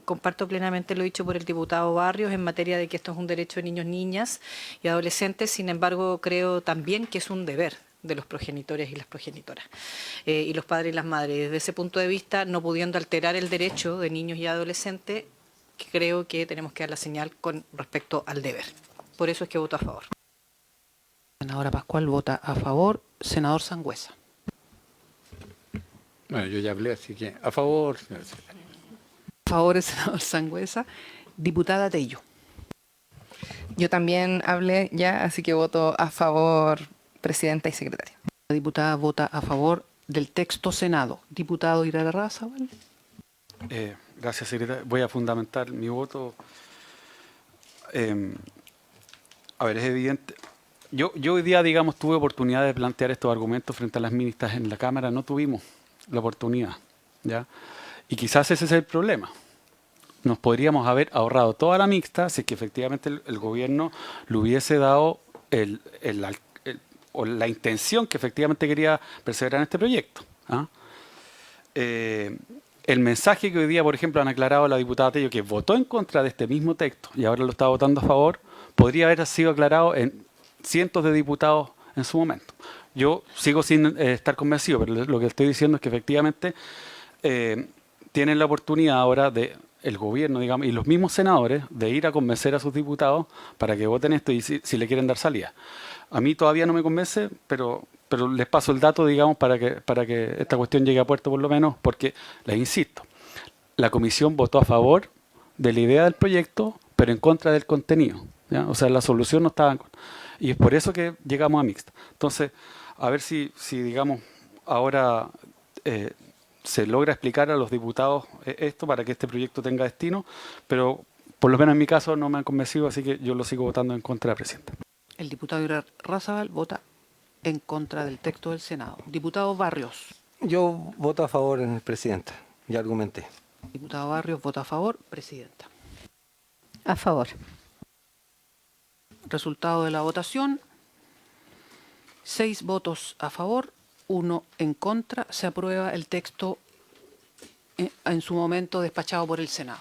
Comparto plenamente lo dicho por el diputado Barrios en materia de que esto es un derecho de niños, niñas y adolescentes. Sin embargo, creo también que es un deber de los progenitores y las progenitoras y los padres y las madres. Desde ese punto de vista, no pudiendo alterar el derecho de niños y adolescentes, creo que tenemos que dar la señal con respecto al deber. Por eso es que voto a favor. Senadora Pascual vota a favor. Senador Sangüesa. Bueno, yo ya hablé, así que a favor. A favor el senador Sangüesa. Diputada Tello. Yo también hablé ya, así que voto a favor, presidenta y secretaria. La diputada vota a favor del texto Senado. Diputado Irarrázaval. Gracias, secretaria. Voy a fundamentar mi voto. A ver, es evidente. Yo hoy día, digamos, tuve oportunidad de plantear estos argumentos frente a las ministras en la Cámara. No tuvimos la oportunidad, ¿ya? Y quizás ese es el problema. Nos podríamos haber ahorrado toda la mixta si es que efectivamente el gobierno le hubiese dado o la intención que efectivamente quería perseverar en este proyecto, ¿ah? El mensaje que hoy día, por ejemplo, han aclarado la diputada Tello, que votó en contra de este mismo texto y ahora lo está votando a favor, podría haber sido aclarado en cientos de diputados en su momento. Yo sigo sin estar convencido, pero lo que estoy diciendo es que efectivamente tienen la oportunidad ahora de el gobierno, digamos, y los mismos senadores de ir a convencer a sus diputados para que voten esto y si le quieren dar salida. A mí todavía no me convence, pero les paso el dato, digamos, para que esta cuestión llegue a puerto por lo menos, porque, les insisto, la comisión votó a favor de la idea del proyecto, pero en contra del contenido, ¿ya? O sea, la solución no estaba en contra. Y es por eso que llegamos a mixta. Entonces, a ver si digamos, ahora se logra explicar a los diputados esto para que este proyecto tenga destino, pero por lo menos en mi caso no me han convencido, así que yo lo sigo votando en contra, presidenta. El diputado Irarrázaval vota en contra del texto del Senado. Diputado Barrios. Yo voto a favor, presidenta. Ya argumenté. Diputado Barrios vota a favor. Presidenta. A favor. Resultado de la votación. 6 votos a favor, 1 en contra. Se aprueba el texto en su momento despachado por el Senado.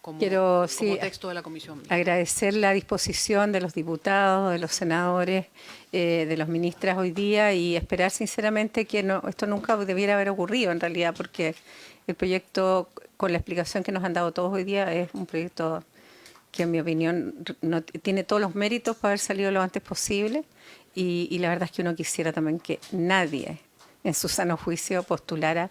Como texto de la comisión. Agradecer la disposición de los diputados, de los senadores, de los ministras hoy día y esperar sinceramente que esto nunca debiera haber ocurrido en realidad, porque el proyecto, con la explicación que nos han dado todos hoy día, es un proyecto que en mi opinión tiene todos los méritos para haber salido lo antes posible y la verdad es que uno quisiera también que nadie en su sano juicio postulara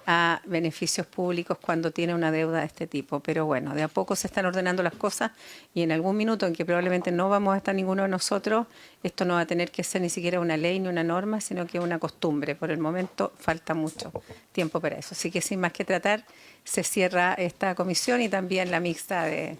a beneficios públicos cuando tiene una deuda de este tipo. Pero bueno, de a poco se están ordenando las cosas y en algún minuto en que probablemente no vamos a estar ninguno de nosotros, esto no va a tener que ser ni siquiera una ley ni una norma, sino que una costumbre. Por el momento falta mucho tiempo para eso. Así que sin más que tratar, se cierra esta comisión y también la mixta de...